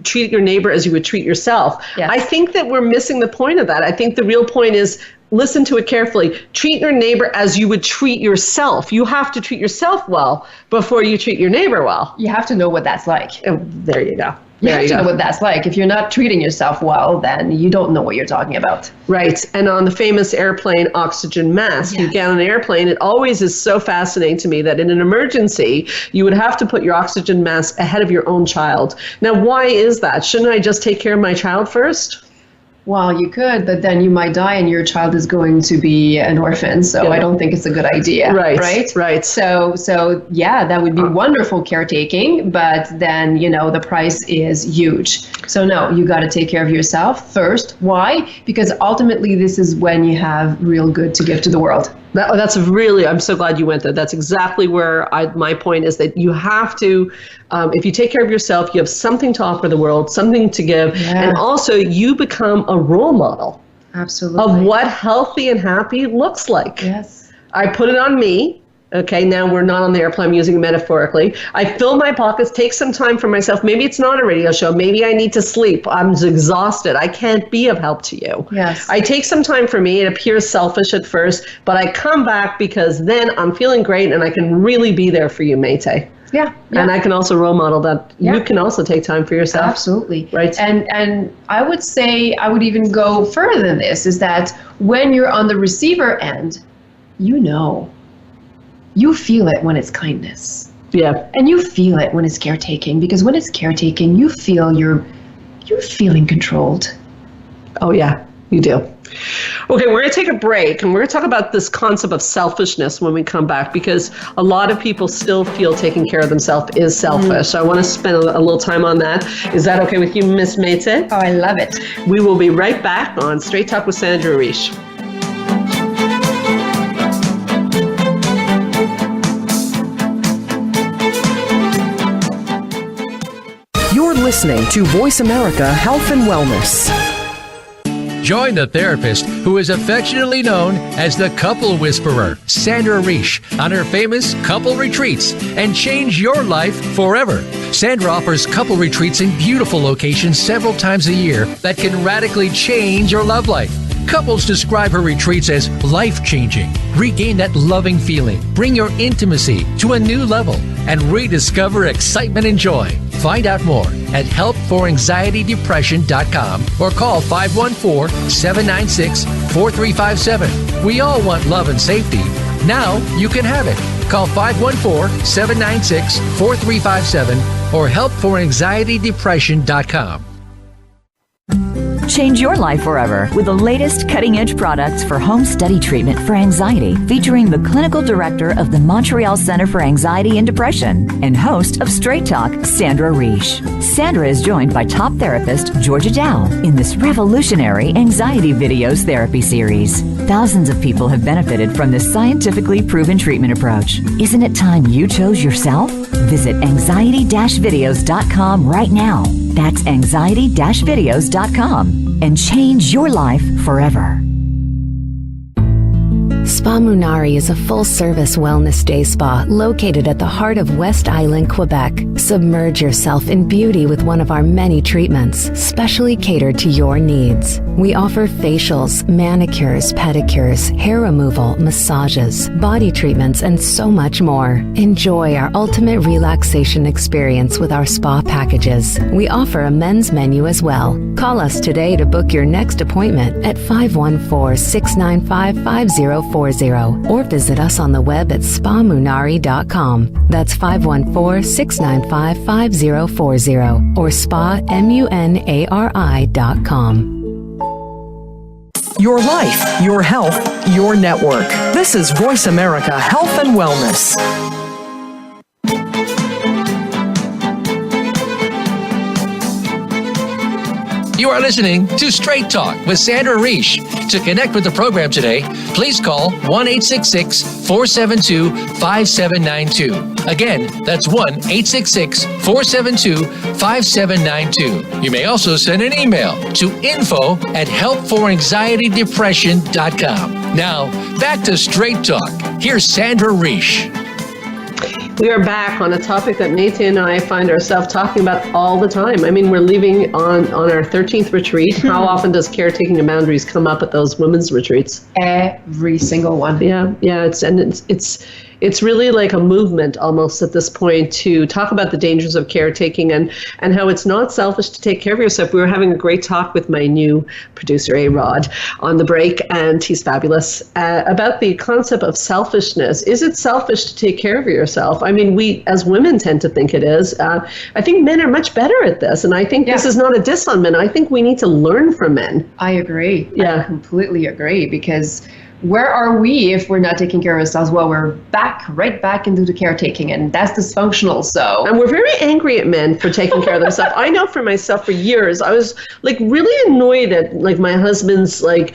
treat your neighbor as you would treat yourself. Yes. I think that we're missing the point of that. I think the real point is, listen to it carefully. Treat your neighbor as you would treat yourself. You have to treat yourself well before you treat your neighbor well. You have to know what that's like. Oh, there you go. You There have you to go. know what that's like. If you're not treating yourself well, then you don't know what you're talking about. Right. And on the famous airplane oxygen mask, you Yes. get on an airplane, it always is so fascinating to me that in an emergency, you would have to put your oxygen mask ahead of your own child. Now, why is that? Shouldn't I just take care of my child first? Well, you could, but then you might die and your child is going to be an orphan. So Yeah. I don't think it's a good idea. Right, Right. right. So yeah, that would be wonderful caretaking, but then, the price is huge. So no, you got to take care of yourself first. Why? Because ultimately this is when you have real good to give to the world. I'm so glad you went there. That's exactly where my point is, that you have to, if you take care of yourself, you have something to offer the world, something to give. Yeah. And also you become a role model Absolutely. of what healthy and happy looks like. Yes. I put it on me. Okay, now we're not on the airplane, I'm using it metaphorically. I fill my pockets, take some time for myself. Maybe it's not a radio show. Maybe I need to sleep. I'm exhausted. I can't be of help to you. Yes. I take some time for me. It appears selfish at first, but I come back because then I'm feeling great and I can really be there for you, Mayte. Yeah. And I can also role model that you can also take time for yourself. Absolutely. Right. And I would say, I would even go further than this, is that when you're on the receiver end, you feel it when it's kindness. Yeah. And you feel it when it's caretaking, because when it's caretaking, you feel you're feeling controlled. Oh, yeah, you do. Okay, we're going to take a break, and we're going to talk about this concept of selfishness when we come back, because a lot of people still feel taking care of themselves is selfish. So I want to spend a little time on that. Is that okay with you, Miss Mayte? Oh, I love it. We will be right back on Straight Talk with Sandra Reish. You're listening to Voice America Health and Wellness. Join the therapist who is affectionately known as the Couple Whisperer, Sandra Reish, on her famous couple retreats, and change your life forever. Sandra offers couple retreats in beautiful locations several times a year that can radically change your love life. Couples describe her retreats as life-changing. Regain that loving feeling, bring your intimacy to a new level, and rediscover excitement and joy. Find out more at helpforanxietydepression.com or call 514-796-4357. We all want love and safety. Now you can have it. Call 514-796-4357 or helpforanxietydepression.com. Change your life forever with the latest cutting-edge products for home study treatment for anxiety, featuring the clinical director of the Montreal Center for Anxiety and Depression and host of Straight Talk, Sandra Reish. Sandra is joined by top therapist Georgia Dow in this revolutionary anxiety videos therapy series. Thousands of people have benefited from this scientifically proven treatment approach. Isn't it time you chose yourself? Visit anxiety-videos.com right now. That's anxiety-videos.com and change your life forever. Spa Munari is a full-service wellness day spa located at the heart of West Island, Quebec. Submerge yourself in beauty with one of our many treatments, specially catered to your needs. We offer facials, manicures, pedicures, hair removal, massages, body treatments, and so much more. Enjoy our ultimate relaxation experience with our spa packages. We offer a men's menu as well. Call us today to book your next appointment at 514-695-5040 or visit us on the web at spamunari.com. That's 514-695-5040 or spamunari.com. Your life, your health, your network. This is Voice America Health and Wellness. You are listening to Straight Talk with Sandra Reish. To connect with the program today, please call 1-866-472-5792. Again, that's 1-866-472-5792. You may also send an email to info@helpforanxietydepression.com. Now, back to Straight Talk. Here's Sandra Reish. We are back on a topic that Mayte and I find ourselves talking about all the time. I mean, we're leaving on our 13th retreat. How often does caretaking and boundaries come up at those women's retreats? Every single one. Yeah. It's really like a movement almost at this point to talk about the dangers of caretaking and how it's not selfish to take care of yourself. We were having a great talk with my new producer, A-Rod, on the break, and he's fabulous, about the concept of selfishness. Is it selfish to take care of yourself? I mean, we as women tend to think it is. I think men are much better at this, and I think this is not a diss on men. I think we need to learn from men. I agree. Yeah. I completely agree, because where are we if we're not taking care of ourselves? Well, we're right back into the caretaking, and that's dysfunctional. So, and we're very angry at men for taking care of themselves. I know for myself, for years, I was like really annoyed at like my husband's like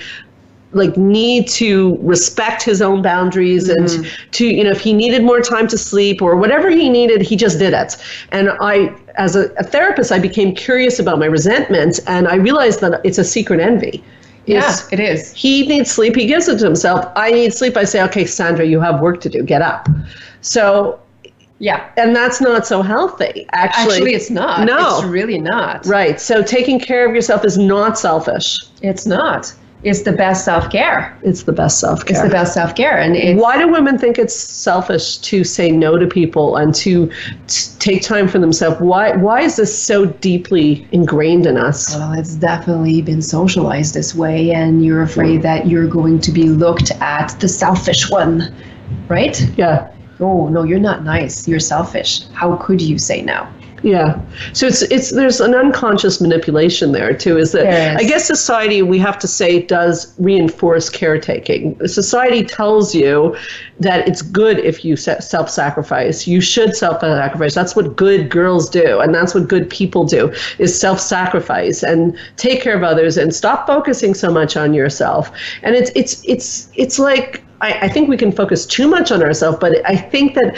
need to respect his own boundaries and to, if he needed more time to sleep or whatever he needed, he just did it. And I, as a therapist, I became curious about my resentment, and I realized that it's a secret envy. Yeah, it is. He needs sleep. He gives it to himself. I need sleep. I say, okay, Sandra, you have work to do. Get up. So, yeah. And that's not so healthy. Actually, it's not. No. It's really not. Right. So taking care of yourself is not selfish. It's not. It's the best self-care. It's the best self-care. It's the best self-care. And why do women think it's selfish to say no to people and to take time for themselves? Why is this so deeply ingrained in us? Well, it's definitely been socialized this way, and you're afraid that you're going to be looked at the selfish one, right? Yeah. Oh, no, you're not nice. You're selfish. How could you say no? Yeah. So it's there's an unconscious manipulation there too, is that I guess society, we have to say, does reinforce caretaking. Society tells you that it's good if you self-sacrifice. You should self-sacrifice. That's what good girls do, and that's what good people do, is self-sacrifice and take care of others and stop focusing so much on yourself. And it's like, I think we can focus too much on ourselves, but I think that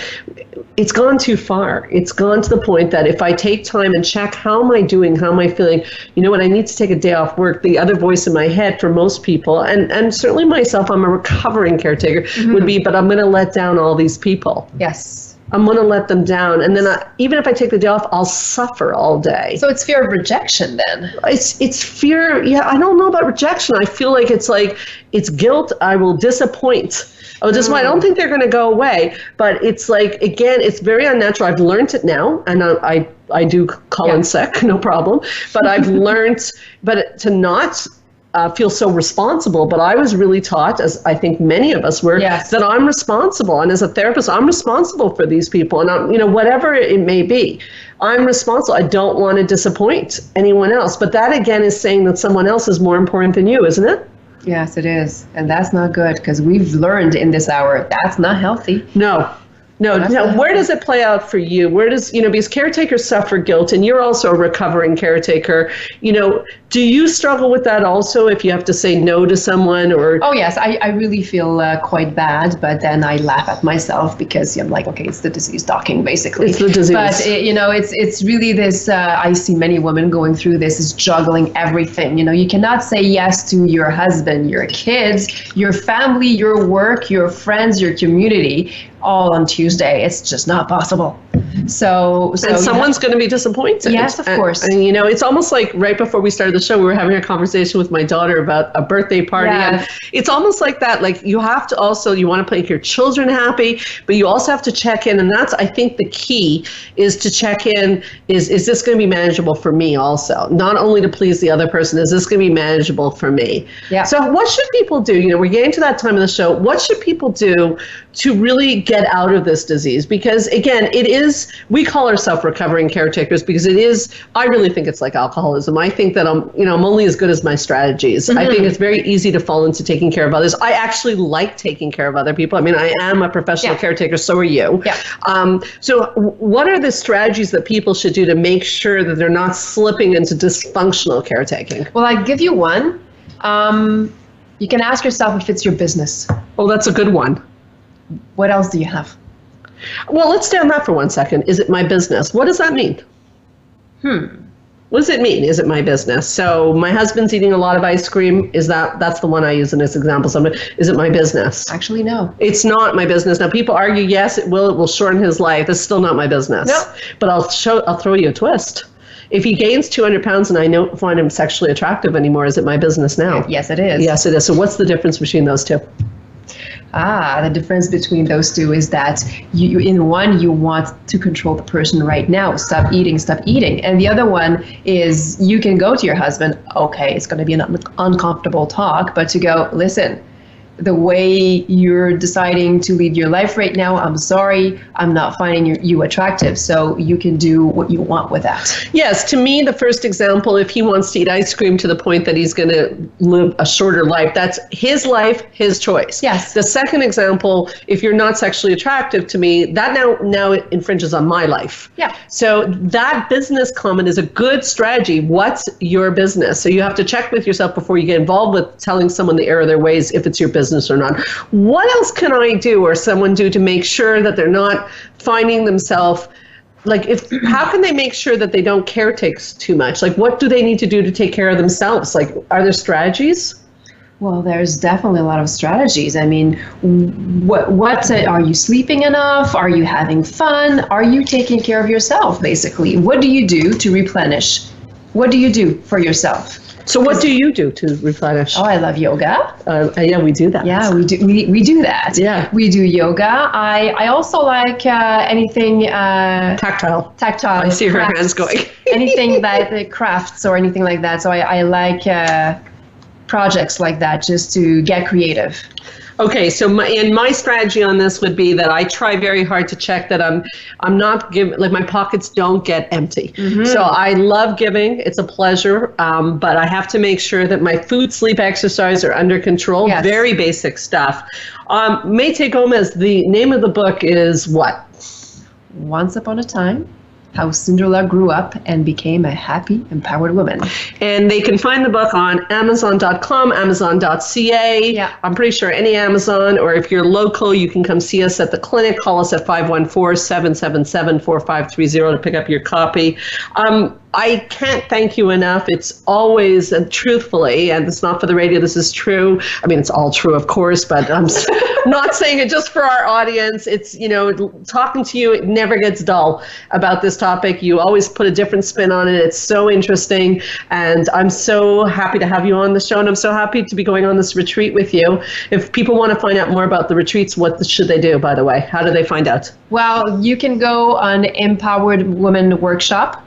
it's gone too far. It's gone to the point that if I take time and check, how am I doing? How am I feeling? You know what? I need to take a day off work. The other voice in my head for most people, and certainly myself, I'm a recovering caretaker, would be, but I'm going to let down all these people. Yes. I'm going to let them down. And then even if I take the day off, I'll suffer all day. So it's fear of rejection then? It's fear. Yeah, I don't know about rejection. I feel like it's guilt. I will disappoint. I don't think they're going to go away. But it's like, again, it's very unnatural. I've learned it now. And I do call in sick, no problem. But I've learned to not feel so responsible. But I was really taught, as I think many of us were, that I'm responsible. And as a therapist, I'm responsible for these people. And I'm, whatever it may be, I'm responsible. I don't want to disappoint anyone else. But that, again, is saying that someone else is more important than you, isn't it? Yes, it is. And that's not good, because we've learned in this hour that's not healthy. No. Where does it play out for you? Where does, because caretakers suffer guilt, and you're also a recovering caretaker. Do you struggle with that also if you have to say no to someone? Or? Oh, yes, I really feel quite bad, but then I laugh at myself because I'm like, okay, it's the disease talking, basically. It's the disease. But, it's really this, I see many women going through this, is juggling everything. You cannot say yes to your husband, your kids, your family, your work, your friends, your community, all on Tuesday. It's just not possible. So and someone's going to be disappointed. Yes, of course. And it's almost like right before we started the show, we were having a conversation with my daughter about a birthday party. Yeah. And it's almost like that. Like, you have to also, you want to make your children happy, but you also have to check in. And that's, I think, the key is to check in. Is this going to be manageable for me also? Not only to please the other person, is this going to be manageable for me? Yeah. So what should people do? We're getting to that time of the show. What should people do to really get out of this disease? Because, again, we call ourselves recovering caretakers because I really think it's like alcoholism. I think that I'm only as good as my strategies. I think it's very easy to fall into taking care of others. I actually like taking care of other people. I mean, I am a professional caretaker, so are you. Yeah. So what are the strategies that people should do to make sure that they're not slipping into dysfunctional caretaking? Well, I give you one. You can ask yourself if it's your business. Oh, that's a good one. What else do you have? Well, let's stay on that for 1 second. Is it my business? What does that mean? What does it mean? Is it my business? So my husband's eating a lot of ice cream. That's the one I use in this example. So is it my business? Actually, no. It's not my business. Now, people argue, yes, it will shorten his life. It's still not my business. No. But I'll throw you a twist. If he gains 200 pounds and I don't find him sexually attractive anymore, is it my business now? Yes, it is. Yes, it is. So what's the difference between those two? The difference between those two is that you want to control the person right now. Stop eating. And the other one is you can go to your husband. Okay, it's going to be an uncomfortable talk, but to go, listen, the way you're deciding to lead your life right now, I'm sorry, I'm not finding you attractive. So you can do what you want with that. Yes, to me, the first example, if he wants to eat ice cream to the point that he's going to live a shorter life, that's his life, his choice. Yes. The second example, if you're not sexually attractive to me, that now it infringes on my life. Yeah. So that business comment is a good strategy. What's your business? So you have to check with yourself before you get involved with telling someone the error of their ways, if it's your business or not. What else can I do or someone do to make sure that they're not finding themselves, how can they make sure that they don't caretake too much? Like, what do they need to do to take care of themselves? Like, are there strategies? Well, there's definitely a lot of strategies. I mean, what are you sleeping enough? Are you having fun? Are you taking care of yourself, basically? What do you do to replenish? What do you do for yourself? So what do you do to replenish? Oh, I love yoga. Yeah, we do that. Yeah, we do that. Yeah. We do yoga. I also like anything... Tactile. I see her hands going. Anything like crafts or anything like that. So I like projects like that just to get creative. Okay, so my strategy on this would be that I try very hard to check that I'm not giving, like my pockets don't get empty. So I love giving; it's a pleasure. But I have to make sure that my food, sleep, exercise are under control. Yes. Very basic stuff. Mayte Gomez, the name of the book is what? Once Upon a Time, How Cinderella Grew Up and Became a Happy, Empowered Woman. And they can find the book on Amazon.com, Amazon.ca. Yeah. I'm pretty sure any Amazon, or if you're local, you can come see us at the clinic. Call us at 514-777-4530 to pick up your copy. I can't thank you enough. It's always, truthfully, and it's not for the radio, this is true. I mean, it's all true, of course, but I'm not saying it just for our audience. It's, talking to you, it never gets dull about this topic. You always put a different spin on it. It's so interesting. And I'm so happy to have you on the show. And I'm so happy to be going on this retreat with you. If people want to find out more about the retreats, what should they do, by the way? How do they find out? Well, you can go on empoweredwomanworkshop.com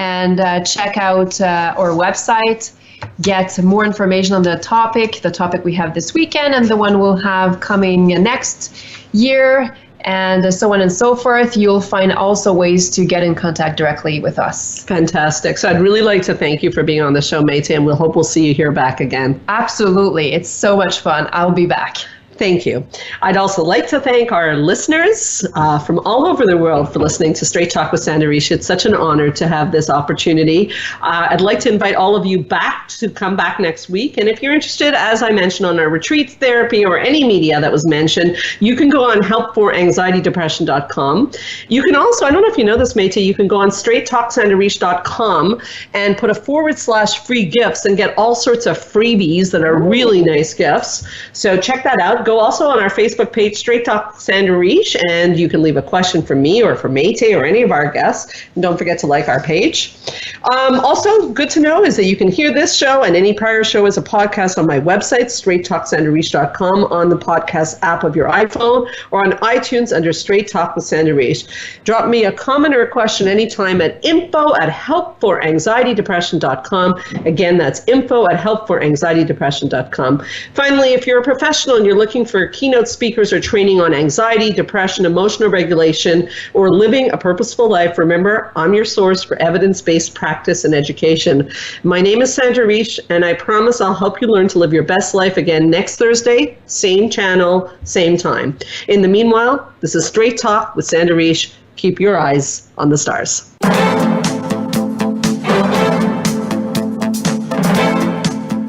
and check out our website, get more information on the topic we have this weekend and the one we'll have coming next year, and so on and so forth. You'll find also ways to get in contact directly with us. Fantastic. So I'd really like to thank you for being on the show, Mayte, and we'll hope we'll see you here back again. Absolutely. It's so much fun. I'll be back. Thank you. I'd also like to thank our listeners from all over the world for listening to Straight Talk with Sandra Riche. It's such an honor to have this opportunity. I'd like to invite all of you back to come back next week. And if you're interested, as I mentioned, on our retreats, therapy, or any media that was mentioned, you can go on helpforanxietydepression.com. You can also, I don't know if you know this, Mayte, you can go on straighttalksandrariche.com and put a /free gifts and get all sorts of freebies that are really nice gifts. So check that out. Go also on our Facebook page, Straight Talk Sandra Riche, and you can leave a question for me or for Mayte or any of our guests. And don't forget to like our page. Also, good to know is that you can hear this show and any prior show as a podcast on my website, straighttalksandrariche.com, on the podcast app of your iPhone, or on iTunes under Straight Talk with Sandra Riche. Drop me a comment or a question anytime at info@helpforanxietydepression.com. Again, that's info@helpforanxietydepression.com. Finally, if you're a professional and you're looking for keynote speakers or training on anxiety, depression, emotional regulation, or living a purposeful life, remember, I'm your source for evidence-based practice and education. My name is Sandra Riche, and I promise I'll help you learn to live your best life again next Thursday, same channel, same time. In the meanwhile, this is Straight Talk with Sandra Riche. Keep your eyes on the stars.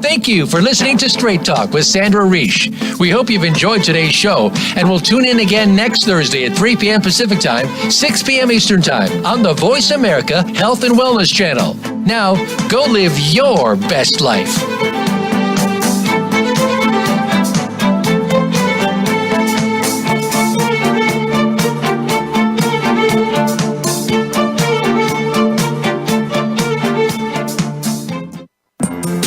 Thank you for listening to Straight Talk with Sandra Riche. We hope you've enjoyed today's show, and we'll tune in again next Thursday at 3 p.m. Pacific Time, 6 p.m. Eastern Time on the Voice America Health and Wellness Channel. Now, go live your best life.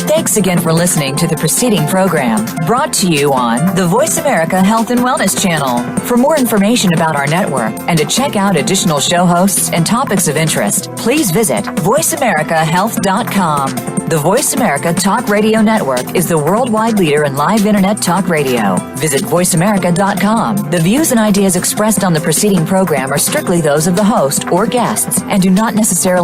Thanks again for listening to the preceding program, brought to you on the Voice America Health and Wellness Channel. For more information about our network and to check out additional show hosts and topics of interest, please visit voiceamericahealth.com. The Voice America Talk Radio Network is the worldwide leader in live internet talk radio. Visit voiceamerica.com. The views and ideas expressed on the preceding program are strictly those of the host or guests and do not necessarily